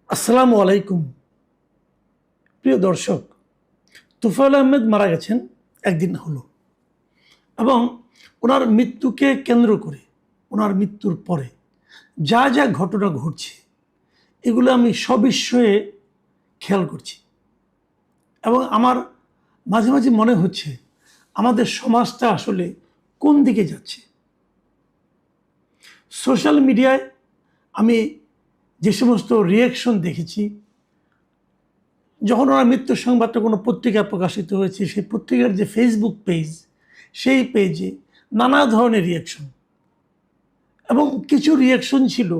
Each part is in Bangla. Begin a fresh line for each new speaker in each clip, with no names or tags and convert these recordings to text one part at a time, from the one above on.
আসসালামু আলাইকুম। প্রিয় দর্শক, তুফাইল আহমেদ মারা গেছেন একদিন হলো এবং ওনার মৃত্যুকে কেন্দ্র করে ওনার মৃত্যুর পরে যা যা ঘটনা ঘটছে এগুলো আমি সবিস্ময়ে খেয়াল করছি এবং আমার মাঝে মাঝে মনে হচ্ছে আমাদের সমাজটা আসলে কোন দিকে যাচ্ছে। সোশ্যাল মিডিয়ায় আমি যে সমস্ত রিয়াকশন দেখেছি, যখন ওনার মৃত্যুর সংবাদটা কোনো পত্রিকায় প্রকাশিত হয়েছে, সেই পত্রিকার যে ফেসবুক পেজ, সেই পেজে নানা ধরনের রিয়াকশন এবং কিছু রিয়াকশন ছিল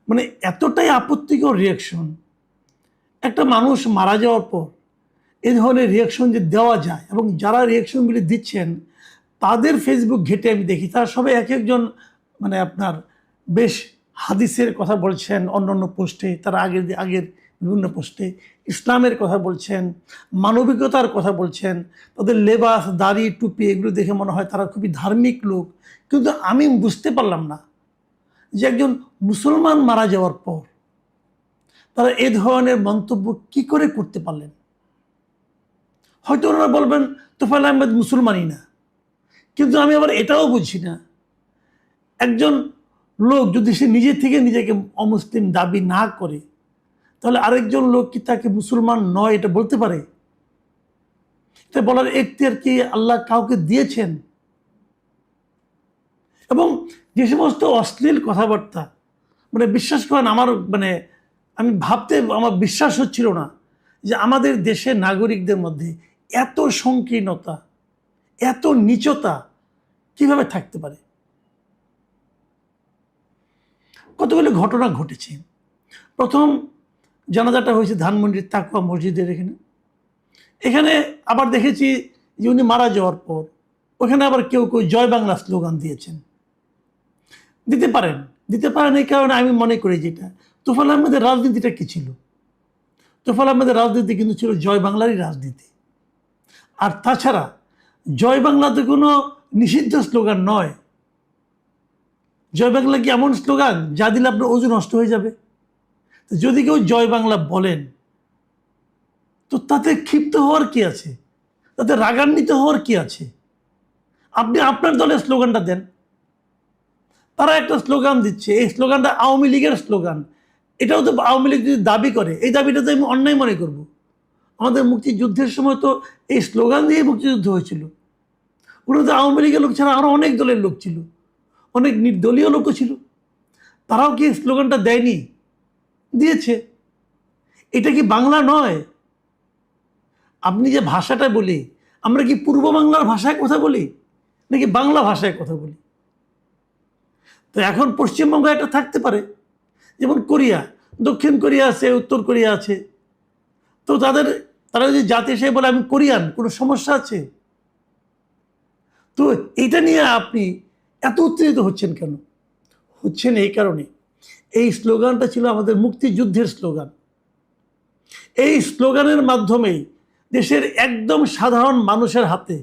মানে এতটাই আপত্তিকর রিয়াকশন। একটা মানুষ মারা যাওয়ার পর এ ধরনের রিয়াকশন যে দেওয়া যায় এবং যারা রিয়াকশনগুলি দিচ্ছেন তাদের ফেসবুক ঘেটে আমি দেখি তারা সবাই এক একজন মানে আপনার বেশ হাদিসের কথা বলছেন অন্যান্য পোস্টে, তারা আগের আগের বিভিন্ন পোস্টে ইসলামের কথা বলছেন, মানবিকতার কথা বলছেন, তাদের লেবাস দাড়ি টুপি এগুলো দেখে মনে হয় তারা খুবই ধার্মিক লোক। কিন্তু আমি বুঝতে পারলাম না যে একজন মুসলমান মারা যাওয়ার পর তারা এ ধরনের মন্তব্য কি করে করতে পারলেন। হয়তো ওনারা বলবেন তোফায়েল আহমেদ মুসলমানই না, কিন্তু আমি আবার এটাও বুঝি না একজন লোক যদি সে নিজে থেকে নিজেকে অমুসলিম দাবি না করে তাহলে আরেকজন লোক কি তাকে মুসলমান নয় এটা বলতে পারে? এটা বলার এখতিয়ার কি আল্লাহ কাউকে দিয়েছেন? এবং যে সমস্ত অশ্লীল কথাবার্তা মানে বিশ্বাস করেন আমার মানে আমি ভাবতে আমার বিশ্বাস হচ্ছিল না যে আমাদের দেশের নাগরিকদের মধ্যে এত সংকীর্ণতা, এত নীচতা কিভাবে থাকতে পারে। কতগুলো ঘটনা ঘটেছে। প্রথম জানাজাটা হয়েছে ধানমন্ডির তাকওয়া মসজিদের এখানে আবার দেখেছি যে উনি মারা যাওয়ার পর ওখানে আবার কেউ কেউ জয় বাংলা স্লোগান দিয়েছেন। দিতে পারেন এই কারণে আমি মনে করি যেটা তোফায়েল আহমেদের রাজনীতিটা কি ছিল। তোফায়েল আহমেদের রাজনীতি কিন্তু ছিল জয় বাংলারই রাজনীতি। আর তাছাড়া জয় বাংলাতে কোনো নিষিদ্ধ স্লোগান নয়। জয় বাংলা কি এমন স্লোগান যা দিলে আপনার ওজন নষ্ট হয়ে যাবে? যদি কেউ জয় বাংলা বলেন তো তাতে ক্ষিপ্ত হওয়ার কি আছে, তাতে রাগান্বিত হওয়ার কি আছে? আপনি আপনার দলের স্লোগানটা দেন। তারা একটা স্লোগান দিচ্ছে, এই স্লোগানটা আওয়ামী লীগের স্লোগান। এটাও তো আওয়ামী লীগ যদি দাবি করে, এই দাবিটা তো আমি অন্যায় মনে করব। আমাদের মুক্তিযুদ্ধের সময় তো এই স্লোগান দিয়ে মুক্তিযুদ্ধ হয়েছিল। ওগুলো তো আওয়ামী লীগের লোক ছাড়া আরও অনেক দলের লোক ছিল, অনেক নির্দলীয় লোকও ছিল। তারাও কি স্লোগানটা দেয়নি? দিয়েছে। এটা কি বাংলা নয়? আপনি যে ভাষাটা বলি, আমরা কি পূর্ব বাংলার ভাষায় কথা বলি নাকি বাংলা ভাষায় কথা বলি? তো এখন পশ্চিমবঙ্গ একটা থাকতে পারে, যেমন কোরিয়া, দক্ষিণ কোরিয়া আছে, উত্তর কোরিয়া আছে। তো তারা যদি জাতি হিসেবে বলে আমি কোরিয়ান, কোনো সমস্যা আছে? তো এইটা নিয়ে আপনি এত উত্তেজিত হচ্ছেন কেন? হচ্ছেন এই কারণে এই স্লোগানটা ছিল আমাদের মুক্তিযুদ্ধের স্লোগান। এই স্লোগানের মাধ্যমেই দেশের একদম সাধারণ মানুষের হাতে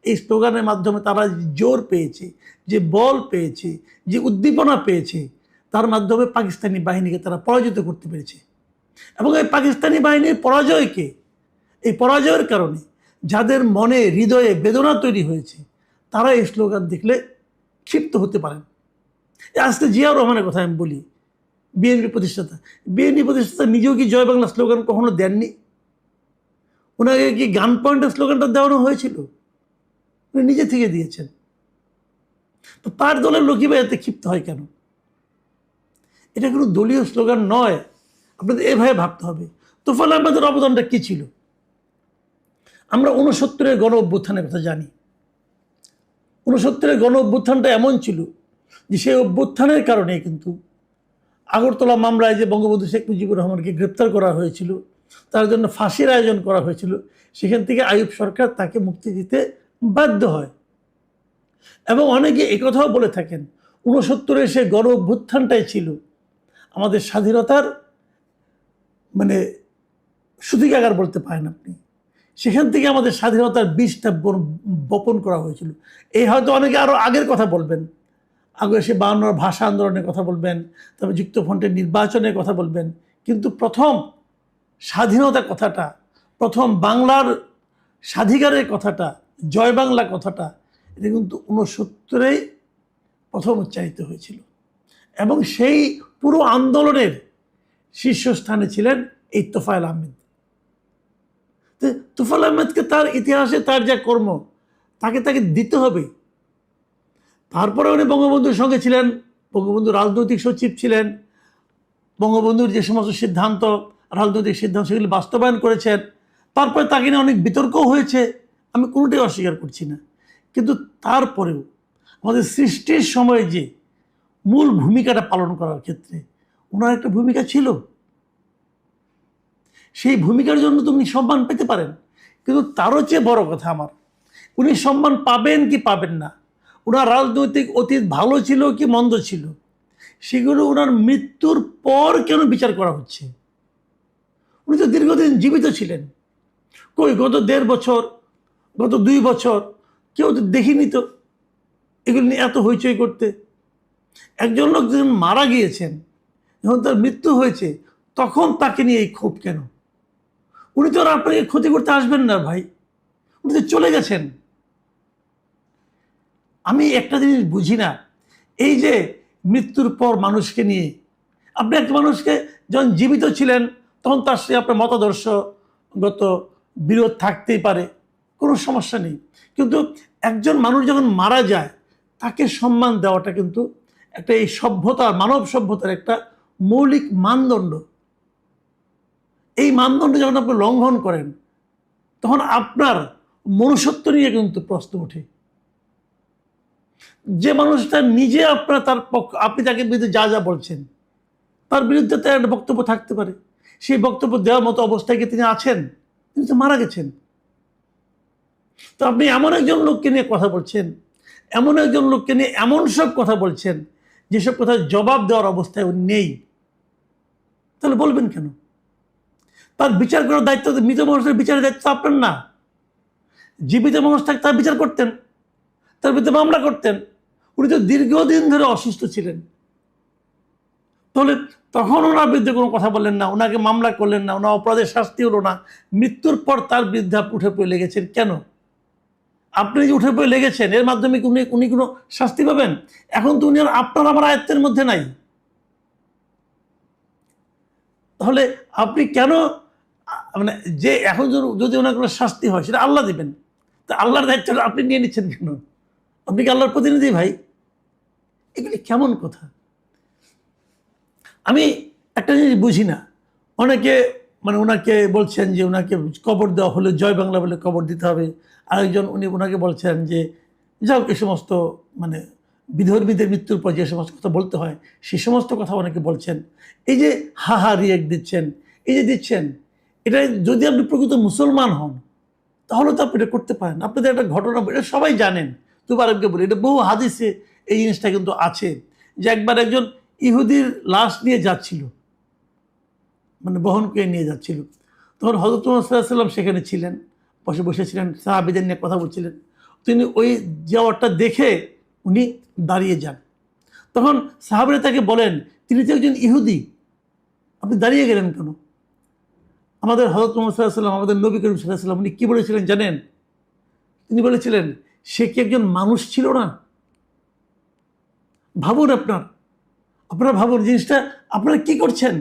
এই স্লোগানের মাধ্যমে তারা জোর পেয়েছে, যে বল পেয়েছে, যে উদ্দীপনা পেয়েছে, তার মাধ্যমে পাকিস্তানি বাহিনীকে তারা পরাজিত করতে পেরেছে। এবং এই পাকিস্তানি বাহিনীর পরাজয়কে, এই পরাজয়ের কারণে যাদের মনে হৃদয়ে বেদনা তৈরি হয়েছে তারা এই স্লোগান দেখলে ক্ষিপ্ত হতে পারেন। আজকে জিয়াউর রহমানের কথা আমি বলি, বিএনপি প্রতিষ্ঠাতা নিজেও কি জয় বাংলা স্লোগান কখনো দেননি? ওনাকে কি গান পয়েন্টের স্লোগানটা দেওয়ানো হয়েছিল? উনি নিজে থেকে দিয়েছেন। তো তার দলের লোকই বা এতে ক্ষিপ্ত হয় কেন? এটা কোনো দলীয় স্লোগান নয়। আপনাদের এভাবে ভাবতে হবে তোফায়েল আহমেদের অবদানটা কি ছিল। আমরা 69-এর গণ অভ্যুত্থানের কথা জানি। 69-এর গণ অভ্যুত্থানটা এমন ছিল যে সেই অভ্যুত্থানের কারণে কিন্তু আগরতলা মামলায় যে বঙ্গবন্ধু শেখ মুজিবুর রহমানকে গ্রেপ্তার করা হয়েছিল, তার জন্য ফাঁসির আয়োজন করা হয়েছিল, সেখান থেকে আইয়ুব সরকার তাকে মুক্তি দিতে বাধ্য হয়। এবং অনেকে একথাও বলে থাকেন 69-এর সে গণ অভ্যুত্থানটাই ছিল আমাদের স্বাধীনতার মানে সূতিকাগার বলতে পারেন আপনি। সেখান থেকে আমাদের স্বাধীনতার বীজটা বপন করা হয়েছিল। এই হয়তো অনেকে আরও আগের কথা বলবেন, আগে সে 52 ভাষা আন্দোলনের কথা বলবেন, তবে যুক্তফ্রন্টের নির্বাচনের কথা বলবেন, কিন্তু প্রথম স্বাধীনতার কথাটা, প্রথম বাংলার স্বাধিকারের কথাটা, জয় বাংলা কথাটা, এটা কিন্তু 69-এ প্রথম উচ্চারিত হয়েছিল। এবং সেই পুরো আন্দোলনের শীর্ষস্থানে ছিলেন এই তোফায়েল আহমেদ। তোফায়েল আহমেদকে তার ইতিহাসে তার যা কর্ম তাকে দিতে হবে। তারপরে উনি বঙ্গবন্ধুর সঙ্গে ছিলেন, বঙ্গবন্ধুর রাজনৈতিক সচিব ছিলেন, বঙ্গবন্ধুর যে সমস্ত সিদ্ধান্ত, রাজনৈতিক সিদ্ধান্ত সেগুলি বাস্তবায়ন করেছেন। তারপরে তাকে নিয়ে অনেক বিতর্কও হয়েছে, আমি কোনোটাই অস্বীকার করছি না। কিন্তু তারপরেও আমাদের সৃষ্টির সময়ে যে মূল ভূমিকাটা পালন করার ক্ষেত্রে ওনার একটা ভূমিকা ছিল। সেই ভূমিকার জন্য তো উনি সম্মান পেতে পারেন, কিন্তু তারও চেয়ে বড় কথা আমার, উনি সম্মান পাবেন কি পাবেন না, ওনার রাজনৈতিক অতীত ভালো ছিল কি মন্দ ছিল, সেগুলো ওনার মৃত্যুর পর কেন বিচার করা হচ্ছে? উনি তো দীর্ঘদিন জীবিত ছিলেন। কই গত 1.5 বছর, গত 2 বছর কেউ তো দেখিনি তো এগুলো নিয়ে এত হইচই করতে। একজন লোক যখন মারা গিয়েছেন, যখন তার মৃত্যু হয়েছে, তখন তাকে নিয়ে এই ক্ষোভ কেন? উনি তো আর আপনাকে ক্ষতি করতে আসবেন না ভাই, উনি তো চলে গেছেন। আমি একটা জিনিস বুঝি না, এই যে মৃত্যুর পর মানুষকে নিয়ে, আপনি একটা মানুষকে যখন জীবিত ছিলেন তখন তার সাথে আপনার মতাদর্শগত বিরোধ থাকতেই পারে, কোনো সমস্যা নেই, কিন্তু একজন মানুষ যখন মারা যায় তাকে সম্মান দেওয়াটা কিন্তু একটা এই সভ্যতার, মানব সভ্যতার একটা মৌলিক মানদণ্ড। এই মানদণ্ড যখন আপনি লঙ্ঘন করেন তখন আপনার মনুষ্যত্ব নিয়ে কিন্তু প্রশ্ন ওঠে। যে মানুষটা নিজে আপনার তার পক্ষ, আপনি তাকে বিরুদ্ধে যা যা বলছেন তার বিরুদ্ধে তার একটা বক্তব্য থাকতে পারে, সেই বক্তব্য দেওয়ার মতো অবস্থায় কি তিনি আছেন? তিনি তো মারা গেছেন। তো আপনি এমন একজন লোককে নিয়ে কথা বলছেন, এমন একজন লোককে নিয়ে এমন সব কথা বলছেন যেসব কথা জবাব দেওয়ার অবস্থায় উনি নেই, তাহলে বলবেন কেন? তার বিচার করার দায়িত্ব, মৃত মানুষের বিচারের দায়িত্ব আপনার না। জীবিত মানুষ থাকতে তার বিচার করতেন, তার বিরুদ্ধে মামলা করতেন। উনি তো দীর্ঘদিন ধরে অসুস্থ ছিলেন, তাহলে তখন ওনার বিরুদ্ধে কোনো কথা বললেন না, ওনাকে মামলা করলেন না, ওনার অপরাধের শাস্তি হলো না। মৃত্যুর পর তার বিরুদ্ধে উঠে পড়ে লেগেছেন কেন? আপনি যে উঠে পড়ে লেগেছেন এর মাধ্যমে উনি কোনো শাস্তি পাবেন? এখন তো উনি আর আপনার আমার আয়ত্তের মধ্যে নাই। তাহলে আপনি কেন, মানে যে এখন যদি ওনার কোনো শাস্তি হয় সেটা আল্লাহ দিবেন, তা আল্লাহর দায়িত্বটা আপনি নিয়ে নিচ্ছেন কেন? আপনি কি আল্লাহর প্রতিনিধি ভাই? এগুলি কেমন কথা? আমি একটা জিনিস বুঝি না, অনেকে মানে ওনাকে বলছেন যে ওনাকে কবর দেওয়া হলে জয় বাংলা বলে কবর দিতে হবে, আরেকজন ওনাকে বলছেন যে যাও এই সমস্ত মানে বিধর্মীদের মৃত্যুর পর যে সমস্ত কথা বলতে হয় সে সমস্ত কথা অনেকে বলছেন। এই যে হা রিয়েক্ট দিচ্ছেন, এই যে দিচ্ছেন, এটা যদি আপনি প্রকৃত মুসলমান হন তাহলে তো আপনি এটা করতে পারেন। আপনাদের একটা ঘটনা, এটা সবাই জানেন, তবু আরেককে বলি, এটা বহু হাদিসে এই জিনিসটা কিন্তু আছে, যে একবার একজন ইহুদির লাশ নিয়ে যাচ্ছিল, মানে বহন করে নিয়ে যাচ্ছিল, তখন হযরত মুহাম্মদ সাল্লাল্লাহু আলাইহি ওয়াসাল্লাম সেখানে ছিলেন, বসেছিলেন, সাহাবীদের নিয়ে কথা বলছিলেন। তিনি ওই যাওয়ারটা দেখে উনি দাঁড়িয়ে যান। তখন সাহাবীরা তাকে বলেন, তিনি তো একজন ইহুদি, আপনি দাঁড়িয়ে গেলেন কেন? আমাদের হযরত মুহাম্মদ সাল্লাল্লাহু আলাইহি ওয়াসাল্লাম, আমাদের নবী করিম সাল্লাল্লাহু আলাইহি ওয়াসাল্লাম উনি কী বলেছিলেন জানেন? তিনি বলেছিলেন, সে কি একজন মানুষ ছিল না? ভাবুন, আপনারা ভাবুন জিনিসটা, আপনারা কি করছেন?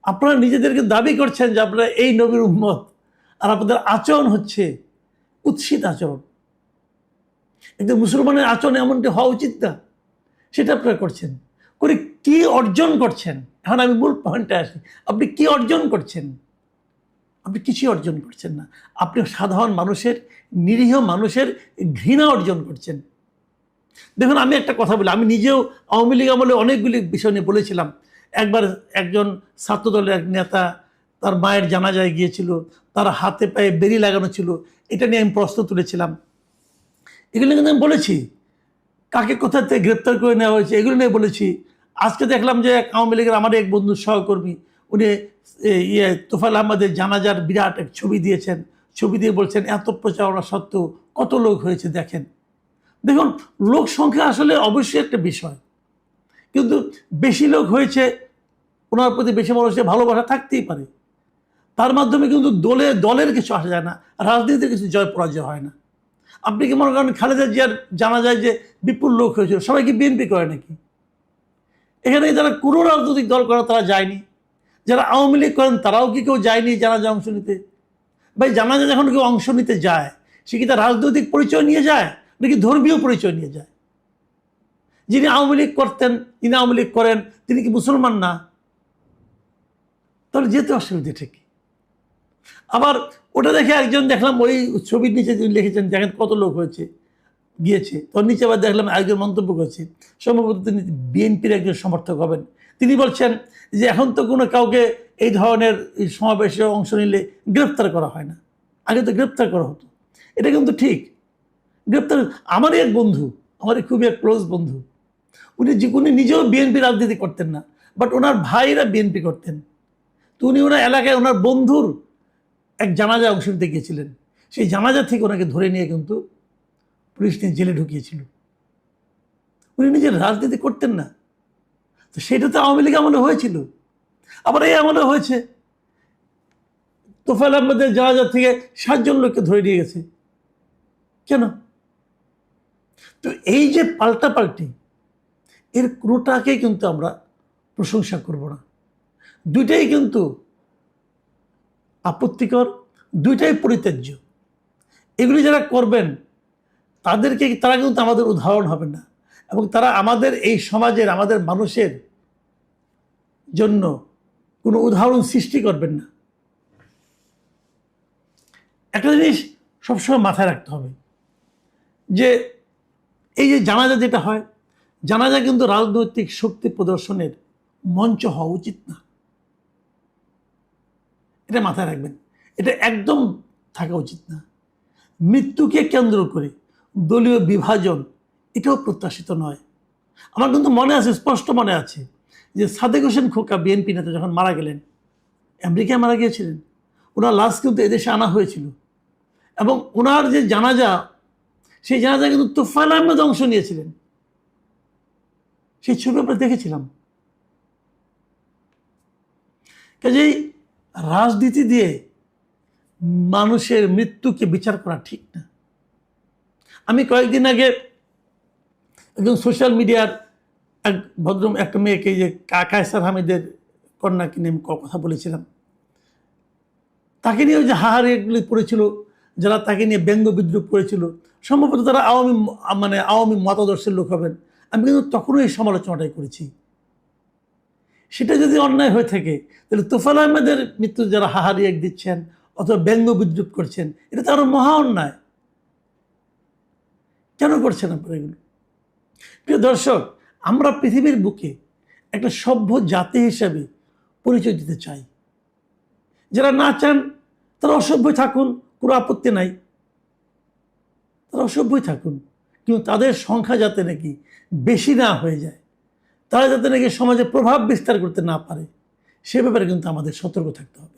আপনারা নিজেদেরকে দাবি করছেন যে আপনারা এই নবীর উম্মত, আর আপনাদের আচরণ হচ্ছে কুৎসিত আচরণ। একজন মুসলমানের আচরণ এমনটি হওয়া উচিত না, সেটা আপনারা করছেন। করে কি অর্জন করছেন? এখন আমি মূল পয়েন্টে আসি, আপনি কি অর্জন করছেন? আপনি কিছুই অর্জন করছেন না। আপনি সাধারণ মানুষের, নিরীহ মানুষের ঘৃণা অর্জন করছেন। দেখুন, আমি একটা কথা বলি, আমি নিজেও আওয়ামী লীগ আমলে অনেকগুলি বিষয় নিয়ে বলেছিলাম। একবার একজন ছাত্রদলের এক নেতা তার মায়ের জানাজায় গিয়েছিল, তার হাতে পায়ে বেরি লাগানো ছিল, এটা নিয়ে আমি প্রশ্ন তুলেছিলাম। এগুলো কিন্তু আমি বলেছি, কাকে কোথা থেকে গ্রেপ্তার করে নেওয়া হয়েছে এগুলো নিয়ে বলেছি। আজকে দেখলাম যে আওয়ামী লীগের আমার এক বন্ধু সহকর্মী, উনি তোফায়েল আহমেদের জানাজার বিরাট এক ছবি দিয়েছেন, ছবি দিয়ে বলছেন এত প্রচারণা সত্ত্বেও কত লোক হয়েছে দেখেন। দেখুন, লোক সংখ্যা আসলে অবশ্যই একটা বিষয়, কিন্তু বেশি লোক হয়েছে ওনার প্রতি বেশি মানুষের ভালোবাসা থাকতেই পারে, তার মাধ্যমে কিন্তু দলের কিছু আসা যায় না, রাজনীতির কিছু জয় পরাজয় হয় না। আপনি কি মনে করেন খালেদা জিয়ার জানা যায় যে বিপুল লোক হয়েছিল, সবাই কি বিএনপি করে নাকি? এখানে যারা কোনো রাজনৈতিক দল করে তারা যায়নি, যারা আওয়ামী লীগ করেন তারাও কি কেউ যায়নি জানাজা অংশ নিতে? ভাই জানাজা যখন কেউ অংশ নিতে যায়, সে কি তার রাজনৈতিক পরিচয় নিয়ে যায় নাকি ধর্মীয় পরিচয় নিয়ে যায়? যিনি আওয়ামী লীগ করতেন, যিনি আওয়ামী লীগ করেন, তিনি কি মুসলমান না? তাহলে যেতে অসুবিধা ঠিকই। আবার ওটা দেখে একজন দেখলাম, ওই ছবির নিচে যিনি লিখেছেন দেখেন কত লোক হয়েছে গিয়েছে, তোর নিচে আবার দেখলাম একজন মন্তব্য করেছে, সম্ভবত তিনি বিএনপির একজন সমর্থক হবেন। তিনি বলছেন যে এখন তো কোনো কাউকে এই ধরনের সমাবেশে অংশ নিলে গ্রেপ্তার করা হয় না, আগে তো গ্রেপ্তার করা হতো। এটা কিন্তু ঠিক, গ্রেপ্তার। আমারই এক বন্ধু, আমারই খুবই এক ক্লোজ বন্ধু, উনি নিজেও বিএনপি রাজনীতি করতেন না, বাট ওনার ভাইরা বিএনপি করতেন। তো উনি ওনার এলাকায় ওনার বন্ধুর এক জানাজা অংশ নিতে গিয়েছিলেন, সেই জানাজা থেকে ওনাকে ধরে নিয়ে কিন্তু পুলিশ নিয়ে জেলে ঢুকিয়েছিল। উনি নিজের রাজনীতি করতেন না, তো সেটা তো আওয়ামী লীগ আমলে হয়েছিল। আবার এই আমলে হয়েছে, তোফায়েল আহমেদের জানাজা থেকে 7 জন লোককে ধরে নিয়ে গেছে। কেন? তো এই যে পাল্টাপাল্টি, এর কোনোটাকেই কিন্তু আমরা প্রশংসা করব না। দুইটাই কিন্তু আপত্তিকর, দুইটাই পরিত্যাজ্য। এগুলি যারা করবেন তারা কিন্তু আমাদের উদাহরণ হবেন না, এবং তারা আমাদের এই সমাজের, আমাদের মানুষের জন্য কোনো উদাহরণ সৃষ্টি করবেন না। একটা জিনিস সবসময় মাথায় রাখতে হবে যে এই যে জানাজা যেটা হয়, জানাজা কিন্তু রাজনৈতিক শক্তি প্রদর্শনের মঞ্চ হওয়া উচিত না। এটা মাথায় রাখবেন, এটা একদম থাকা উচিত না। মৃত্যুকে কেন্দ্র করে দলীয় বিভাজন, এটাও প্রত্যাশিত নয়। আমার কিন্তু মনে আছে, স্পষ্ট মনে আছে, যে সাদেক হোসেন খোকা বিএনপি নেতা যখন মারা গেলেন, আমেরিকায় মারা গিয়েছিলেন, ওনার লাশ কিন্তু এদেশে আনা হয়েছিল, এবং ওনার যে জানাজা, সেই জানাজা কিন্তু তোফায়েল আহমেদ অংশ নিয়েছিলেন। সেই ছবি আমরা দেখেছিলাম। কাজেই রাজনীতি দিয়ে মানুষের মৃত্যুকে বিচার করা ঠিক না। আমি কয়েকদিন আগে একজন সোশ্যাল মিডিয়ার এক একটা মেয়েকে, যে কায়সার হামিদের কন্যাকে নিয়ে কথা বলেছিলাম, তাকে নিয়ে ওই যে হাহারিগুলি পড়েছিল, যারা তাকে নিয়ে ব্যঙ্গ বিদ্রুপ করেছিল, সম্ভবত তারা আওয়ামী মতাদর্শের লোক হবেন। আমি কিন্তু তখনও এই সমালোচনাটাই করেছি। সেটা যদি অন্যায় হয়ে থাকে, তাহলে তোফায়েল আহমেদের মৃত্যু যারা হাহারি এক দিচ্ছেন অথবা ব্যঙ্গ বিদ্রুপ করছেন, এটা তো আরো মহা অন্যায়। কেন করছেন আপনারা এগুলো? প্রিয় দর্শক, আমরা পৃথিবীর বুকে একটা সভ্য জাতি হিসাবে পরিচয় দিতে চাই। যারা না চান তারা অসভ্যই থাকুন, কোনো আপত্তি নাই, তারা অসভ্যই থাকুন, কিন্তু তাদের সংখ্যা যাতে নাকি বেশি না হয়ে যায়, তারা যাতে নাকি সমাজে প্রভাব বিস্তার করতে না পারে, সে ব্যাপারে কিন্তু আমাদের সতর্ক থাকতে হবে।